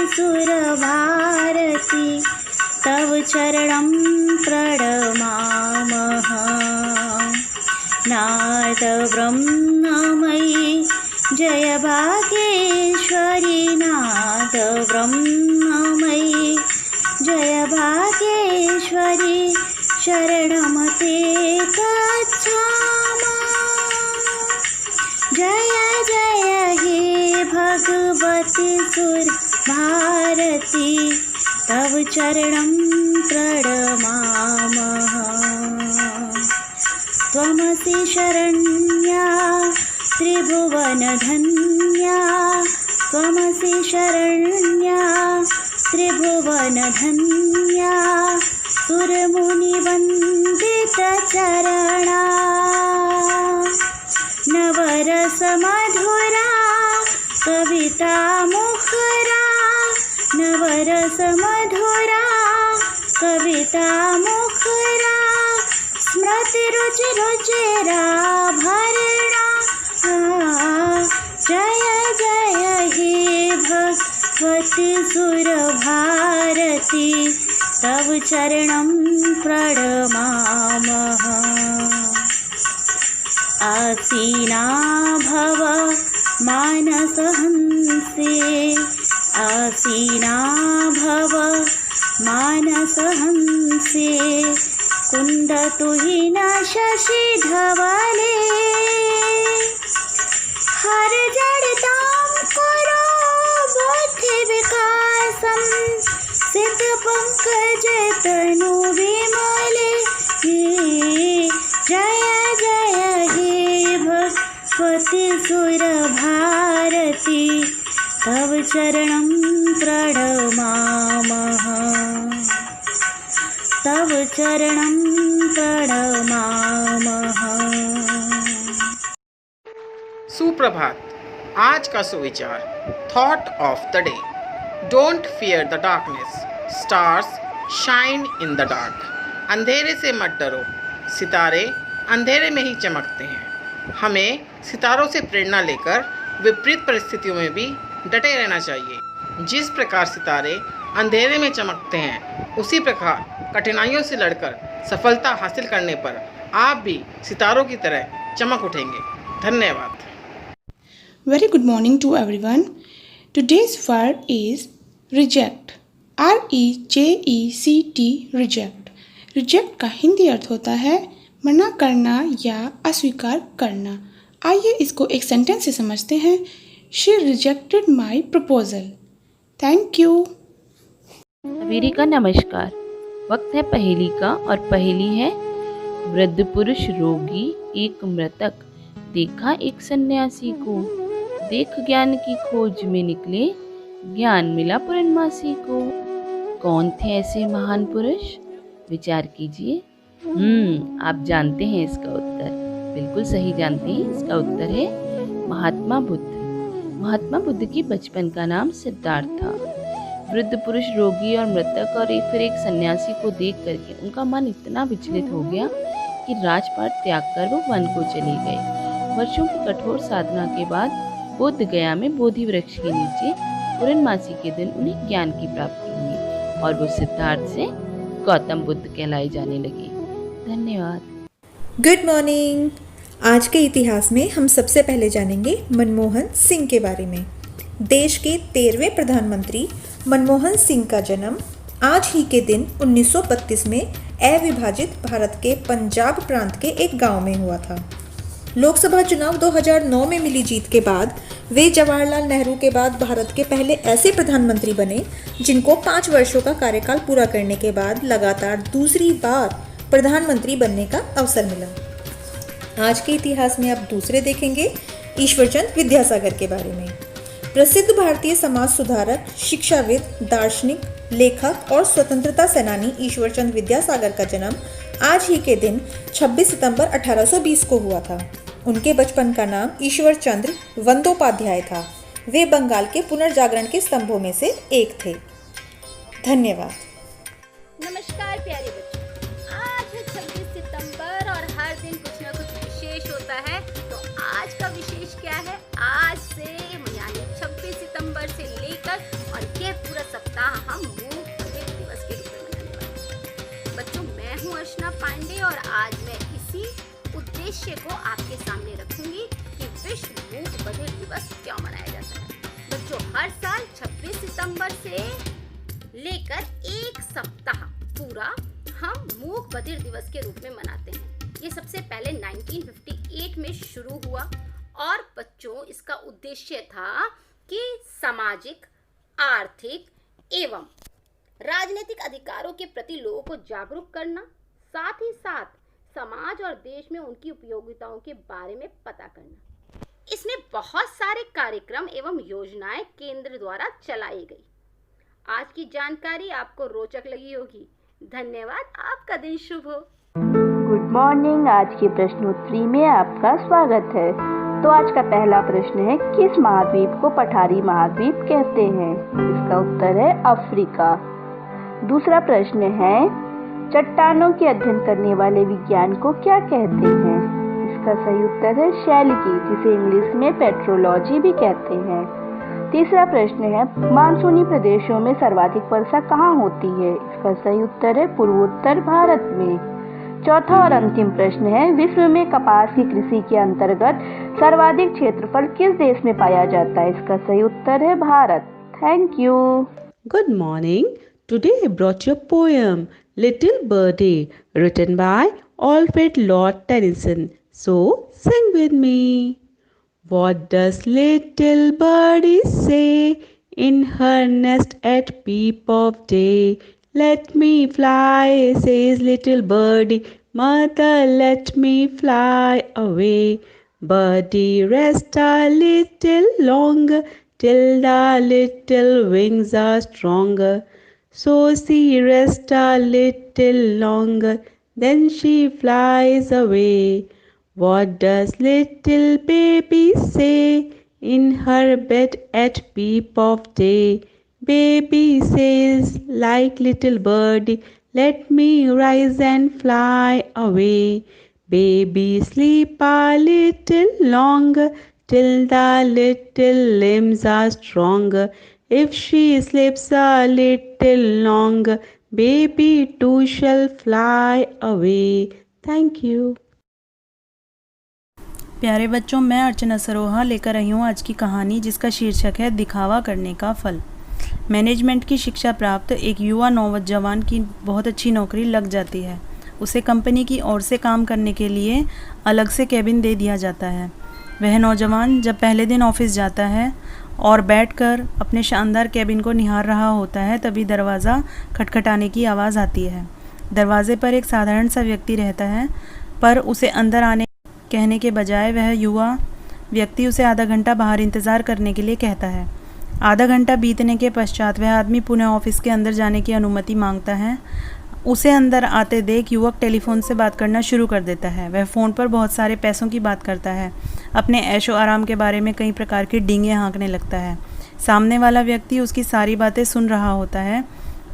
सुरभारती तव चरणं प्रणमामः। नाद ब्रह्ममयी जय भाग्येश्वरी, नाद ब्रह्ममयी जय भाग्येश्वरी, शरणमते गच्छामः। जय जय हे भगवती सुरभारती तव चरणं प्रणमामः। त्वमसि शरण्या त्रिभुवनधन्या, त्वमसि शरण्या त्रिभुवनधन्या, सुरमुनिवन्दितचरणा। नवरसमधुरा कविता मुखरा, नवरसमधुरा कविता मुखरा, स्मृतिरुचिरुचिराभरणा। जय जय हे भगवती सुरभारती तव चरणं प्रणमामः। आसीना भव मानसहंसे, आसीना भव मानसहंसे, कुन्दतुहिन शशिधवले। हर जड़तां करो बुद्धिविकासं, सिद्धपङ्कजतनु विमले। जय जय हे भगवती सुरभारती तव चरणं प्रणमामः, तव चरणं प्रणमामः। सुप्रभात। आज का सुविचार, thought of the day. Don't fear the darkness, stars shine in the dark. अंधेरे से मत डरो, सितारे अंधेरे में ही चमकते हैं। हमें सितारों से प्रेरणा लेकर विपरीत परिस्थितियों में भी डटे रहना चाहिए। जिस प्रकार सितारे अंधेरे में चमकते हैं, उसी प्रकार कठिनाइयों से लड़कर सफलता हासिल करने पर आप भी सितारों की तरह चमक उठेंगे। धन्यवाद। Very good morning to everyone. Today's word is reject. REJECT, reject. Reject का हिंदी अर्थ होता है मना करना या अस्वीकार करना। आइए इसको एक सेंटेंस से समझते हैं। She rejected my proposal. Thank you. सवेरे का नमस्कार। वक्त है पहेली का और पहेली है, वृद्ध पुरुष रोगी एक मृतक, देखा एक सन्यासी को, देख ज्ञान की खोज में निकले, ज्ञान मिला पूर्णमासी को। कौन थे ऐसे महान पुरुष? विचार कीजिए। आप जानते हैं इसका उत्तर, बिल्कुल सही जानते हैं। इसका उत्तर है महात्मा बुद्ध। महात्मा बुद्ध के बचपन का नाम सिद्धार्थ था। वृद्ध पुरुष रोगी और मृतक और फिर एक सन्यासी को देख करके उनका मन इतना विचलित हो गया कि राजपाट त्याग कर वो वन को चले गए। वर्षों की कठोर साधना के बाद बोध गया में बोधि वृक्ष के नीचे पूर्णमासी के दिन उन्हें ज्ञान की प्राप्ति हुई और वो सिद्धार्थ से गौतम बुद्ध कहलाए जाने लगे। धन्यवाद। Good morning. आज के इतिहास में हम सबसे पहले जानेंगे मनमोहन सिंह के बारे में। देश के 13वें प्रधानमंत्री मनमोहन सिंह का जन्म आज ही के दिन 1932 में अविभाजित भारत के पंजाब प्रांत के एक गांव में हुआ था। लोकसभा चुनाव 2009 में मिली जीत के बाद वे जवाहरलाल नेहरू के बाद भारत के पहले ऐसे प्रधानमंत्री बने जिनको 5 वर्षों का कार्यकाल पूरा करने के बाद लगातार दूसरी बार प्रधानमंत्री बनने का अवसर मिला। आज के इतिहास में अब दूसरे देखेंगे ईश्वरचंद विद्यासागर के बारे में। प्रसिद्ध भारतीय समाज सुधारक, शिक्षाविद, दार्शनिक, लेखक और स्वतंत्रता सेनानी ईश्वरचंद विद्यासागर का जन्म आज ही के दिन 26 सितंबर 1820 को हुआ था। उनके बचपन का नाम ईश्वरचंद्र वंदोपाध्याय था। वे बंगाल के पुनर्जागरण के स्तंभों में से एक थे। धन्यवाद। नमस्कार प्यारे बच्चों, आज है 26 सितंबर और हर दिन कुछ न कुछ विशेष होता है। तो आज का विशेष क्या है? आज से यानी 26 सितंबर से लेकर और उद्देश्य को आपके सामने रखूंगी कि विश्व मूक बधिर दिवस क्यों मनाया जाता है। बच्चों, हर साल 26 सितंबर से लेकर एक सप्ताह पूरा हम मूक बधिर दिवस के रूप में मनाते हैं। ये सबसे पहले 1958 में शुरू हुआ और बच्चों इसका उद्देश्य था कि सामाजिक, आर्थिक एवं राजनीतिक अधिकारों के प्रति लोगों को जागरूक करना, साथ ही साथ समाज और देश में उनकी उपयोगिताओं के बारे में पता करना। इसमें बहुत सारे कार्यक्रम एवं योजनाएं केंद्र द्वारा चलाई गई। आज की जानकारी आपको रोचक लगी होगी। धन्यवाद। आपका दिन शुभ हो। Good morning. आज की प्रश्नोत्तरी में आपका स्वागत है। तो आज का पहला प्रश्न है, किस महाद्वीप को पठारी महाद्वीप कहते हैं? इसका उत्तर है अफ्रीका। दूसरा प्रश्न है, चट्टानों के अध्ययन करने वाले विज्ञान को क्या कहते हैं? इसका सही उत्तर है शैलकी, जिसे इंग्लिश में पेट्रोलॉजी भी कहते हैं। तीसरा प्रश्न है, मानसूनी प्रदेशों में सर्वाधिक वर्षा कहाँ होती है? इसका सही उत्तर है पूर्वोत्तर भारत में। चौथा और अंतिम प्रश्न है, विश्व में कपास की कृषि के अंतर्गत सर्वाधिक क्षेत्रफल किस देश में पाया जाता है? इसका सही उत्तर है Bharat. Thank you. Good morning. Today I brought you a poem, Little Birdie, written by Alfred Lord Tennyson. So sing with me. What does little birdie say in her nest at peep of day? Let me fly, says little birdie, mother, let me fly away. Birdie, rest a little longer, till the little wings are stronger. So she rests a little longer, then she flies away. What does little baby say in her bed at peep of day? Baby says, like little birdie, let me rise and fly away. Baby, sleep a little longer, till the little limbs are stronger. If she sleeps a little longer, baby too shall fly away. Thank you. प्यारे बच्चों, मैं अर्चना सरोहा लेकर आई हूँ आज की कहानी, जिसका शीर्षक है दिखावा करने का फल। मैनेजमेंट की शिक्षा प्राप्त एक युवा नौजवान की बहुत अच्छी नौकरी लग जाती है। उसे कंपनी की ओर से काम करने के लिए अलग से केबिन दे दिया जाता है। वह नौजवान जब पहले दिन ऑफिस जाता है और बैठकर अपने शानदार केबिन को निहार रहा होता है, तभी दरवाज़ा खटखटाने की आवाज़ आती है। दरवाजे पर एक साधारण सा व्यक्ति रहता है, पर उसे अंदर आने कहने के बजाय वह युवा व्यक्ति उसे आधा घंटा बाहर इंतज़ार करने के लिए कहता है। आधा घंटा बीतने के पश्चात वह आदमी पुनः ऑफिस के अंदर जाने की अनुमति मांगता है। उसे अंदर आते देख युवक टेलीफोन से बात करना शुरू कर देता है। वह फ़ोन पर बहुत सारे पैसों की बात करता है, अपने ऐशो आराम के बारे में कई प्रकार की डींगे हाँकने लगता है। सामने वाला व्यक्ति उसकी सारी बातें सुन रहा होता है,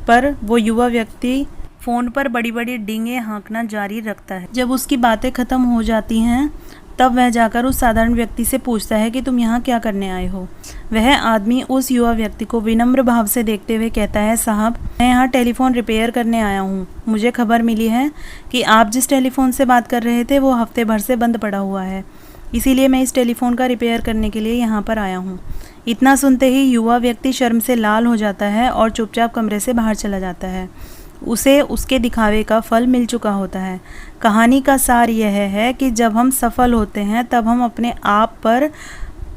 पर वो युवा व्यक्ति फ़ोन पर बड़ी बड़ी डींगे हाँकना जारी रखता है। जब उसकी बातें ख़त्म हो जाती हैं, तब वह जाकर उस साधारण व्यक्ति से पूछता है कि तुम यहाँ क्या करने आए हो। वह आदमी उस युवा व्यक्ति को विनम्र भाव से देखते हुए कहता है, साहब, मैं यहाँ टेलीफोन रिपेयर करने आया हूँ। मुझे खबर मिली है कि आप जिस टेलीफोन से बात कर रहे थे वो हफ्ते भर से बंद पड़ा हुआ है, इसीलिए मैं इस टेलीफोन का रिपेयर करने के लिए यहाँ पर आया हूँ। इतना सुनते ही युवा व्यक्ति शर्म से लाल हो जाता है और चुपचाप कमरे से बाहर चला जाता है। उसे उसके दिखावे का फल मिल चुका होता है। कहानी का सार यह है कि जब हम सफल होते हैं तब हम अपने आप पर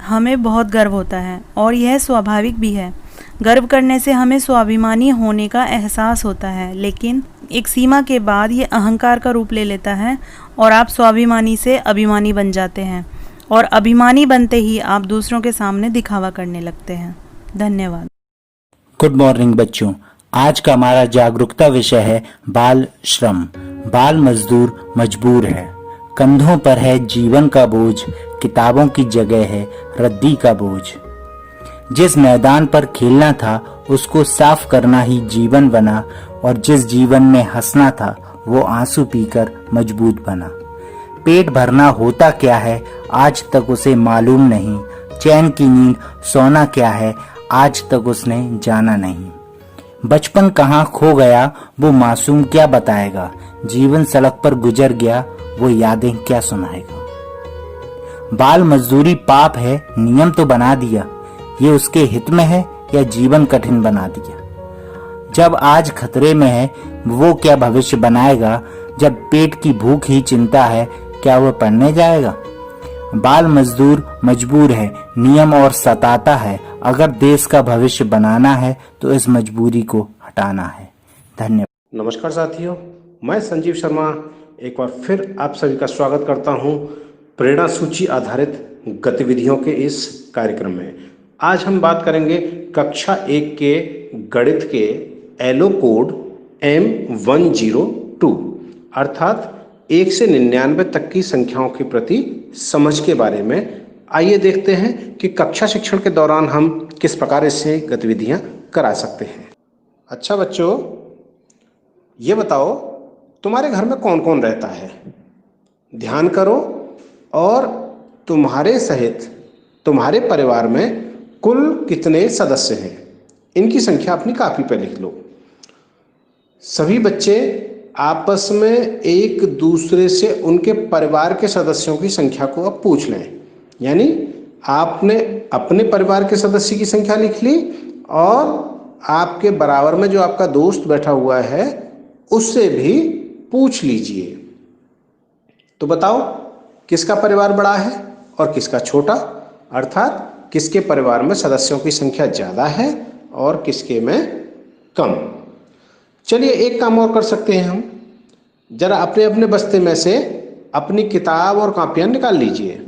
हमें बहुत गर्व होता है, और यह स्वाभाविक भी है। गर्व करने से हमें स्वाभिमानी होने का एहसास होता है, लेकिन एक सीमा के बाद ये अहंकार का रूप ले लेता है और आप स्वाभिमानी से अभिमानी बन जाते हैं, और अभिमानी बनते ही आप दूसरों के सामने दिखावा करने लगते हैं। धन्यवाद। गुड मॉर्निंग बच्चों, आज का हमारा जागरूकता विषय है बाल श्रम। बाल मजदूर मजबूर है, कंधों पर है जीवन का बोझ, किताबों की जगह है रद्दी का बोझ। जिस मैदान पर खेलना था उसको साफ करना ही जीवन बना, और जिस जीवन में हंसना था वो आंसू पीकर मजबूत बना। पेट भरना होता क्या है आज तक उसे मालूम नहीं, चैन की नींद सोना क्या है आज तक उसने जाना नहीं। बचपन कहाँ खो गया वो मासूम क्या बताएगा, जीवन सड़क पर गुजर गया वो यादें क्या सुनाएगा। बाल मजदूरी पाप है, नियम तो बना दिया, ये उसके हित में है या जीवन कठिन बना दिया। जब आज खतरे में है वो क्या भविष्य बनाएगा। जब पेट की भूख ही चिंता है, क्या वह पढ़ने जाएगा। बाल मजदूर मजबूर है, नियम और सताता है। अगर देश का भविष्य बनाना है तो इस मजबूरी को हटाना है। धन्यवाद। नमस्कार साथियों, मैं संजीव शर्मा एक बार फिर आप सभी का स्वागत करता हूं प्रेरणा सूची आधारित गतिविधियों के इस कार्यक्रम में। आज हम बात करेंगे कक्षा 1 के गणित के एलो कोड M102 अर्थात 1 से 99 तक की संख्याओं के प्रति समझ के बारे में। आइए देखते हैं कि कक्षा शिक्षण के दौरान हम किस प्रकार इससे गतिविधियां करा सकते हैं। अच्छा बच्चों, ये बताओ तुम्हारे घर में कौन कौन रहता है। ध्यान करो और तुम्हारे सहित तुम्हारे परिवार में कुल कितने सदस्य हैं, इनकी संख्या अपनी कॉपी पर लिख लो। सभी बच्चे आपस में एक दूसरे से उनके परिवार के सदस्यों की संख्या को अब पूछ लें। यानी आपने अपने परिवार के सदस्य की संख्या लिख ली और आपके बराबर में जो आपका दोस्त बैठा हुआ है उससे भी पूछ लीजिए। तो बताओ किसका परिवार बड़ा है और किसका छोटा, अर्थात किसके परिवार में सदस्यों की संख्या ज़्यादा है और किसके में कम। चलिए एक काम और कर सकते हैं हम, जरा अपने अपने बस्ते में से अपनी किताब और कॉपियां निकाल लीजिए।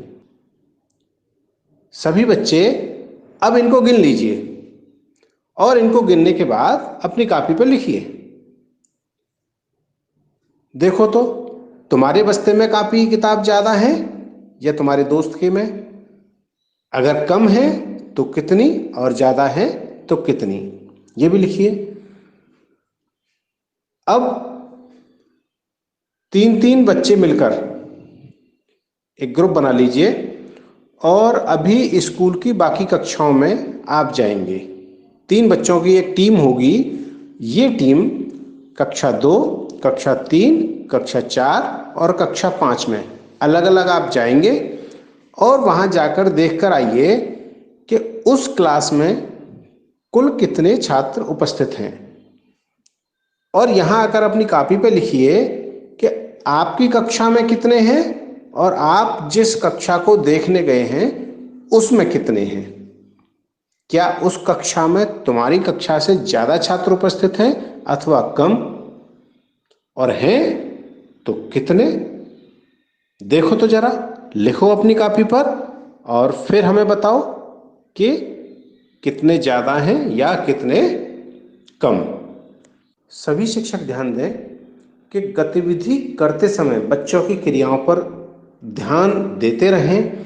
सभी बच्चे अब इनको गिन लीजिए और इनको गिनने के बाद अपनी कॉपी पर लिखिए। देखो तो तुम्हारे बस्ते में कॉपी किताब ज़्यादा है या तुम्हारे दोस्त के में। अगर कम है तो कितनी और ज़्यादा है तो कितनी, ये भी लिखिए। अब 3-3 बच्चे मिलकर एक ग्रुप बना लीजिए और अभी स्कूल की बाकी कक्षाओं में आप जाएंगे। 3 बच्चों की एक टीम होगी। ये टीम कक्षा 2, कक्षा 3, कक्षा 4 और कक्षा 5 में अलग अलग आप जाएंगे और वहां जाकर देखकर आइए कि उस क्लास में कुल कितने छात्र उपस्थित हैं। और यहाँ आकर अपनी कॉपी पे लिखिए कि आपकी कक्षा में कितने हैं और आप जिस कक्षा को देखने गए हैं उसमें कितने हैं। क्या उस कक्षा में तुम्हारी कक्षा से ज़्यादा छात्र उपस्थित हैं अथवा कम, और हैं तो कितने। देखो तो जरा, लिखो अपनी कॉपी पर और फिर हमें बताओ कि कितने ज़्यादा हैं या कितने कम। सभी शिक्षक ध्यान दें कि गतिविधि करते समय बच्चों की क्रियाओं पर ध्यान देते रहें।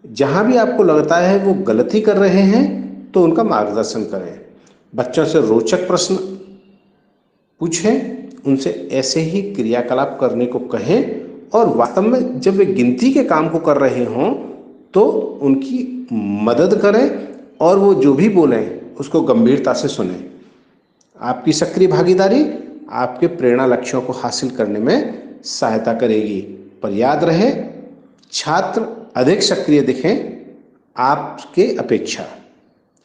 जहाँ भी आपको लगता है वो गलती कर रहे हैं तो उनका मार्गदर्शन करें। बच्चों से रोचक प्रश्न पूछें, उनसे ऐसे ही क्रियाकलाप करने को कहें और वास्तव में जब वे गिनती के काम को कर रहे हों तो उनकी मदद करें और वो जो भी बोलें उसको गंभीरता से सुनें। आपकी सक्रिय भागीदारी आपके प्रेरणा लक्ष्यों को हासिल करने में सहायता करेगी। पर याद रहे, छात्र अधिक सक्रिय दिखें आपके अपेक्षा।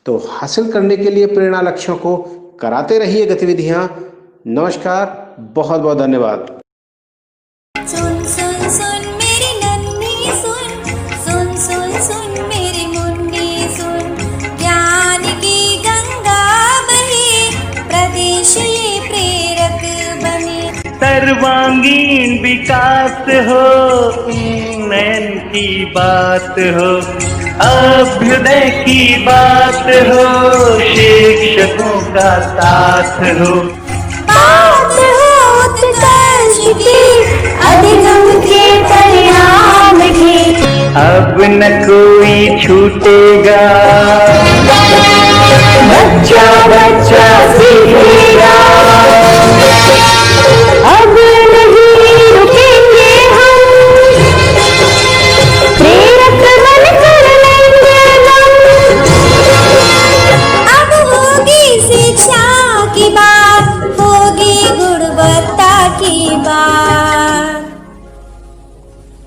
तो हासिल करने के लिए प्रेरणा लक्ष्यों को कराते रहिए गतिविधियां। नमस्कार, बहुत बहुत धन्यवाद। सुन सुन सुन मेरी नन्ही सुन, सुन सुन सुन मेरी मुन्नी सुन, ज्ञान की गंगा बहे, प्रदेश ये प्रेरक बने। सर्वांगीण विकास हो, उन्नयन की बात हो, अभ्युदय की बात हो, शिक्षकों का साथ हो, बात हो उत्कर्ष की, अधिगम के परिणाम की। अब न कोई छूटेगा, बच्चा बच्चा सीखेगा।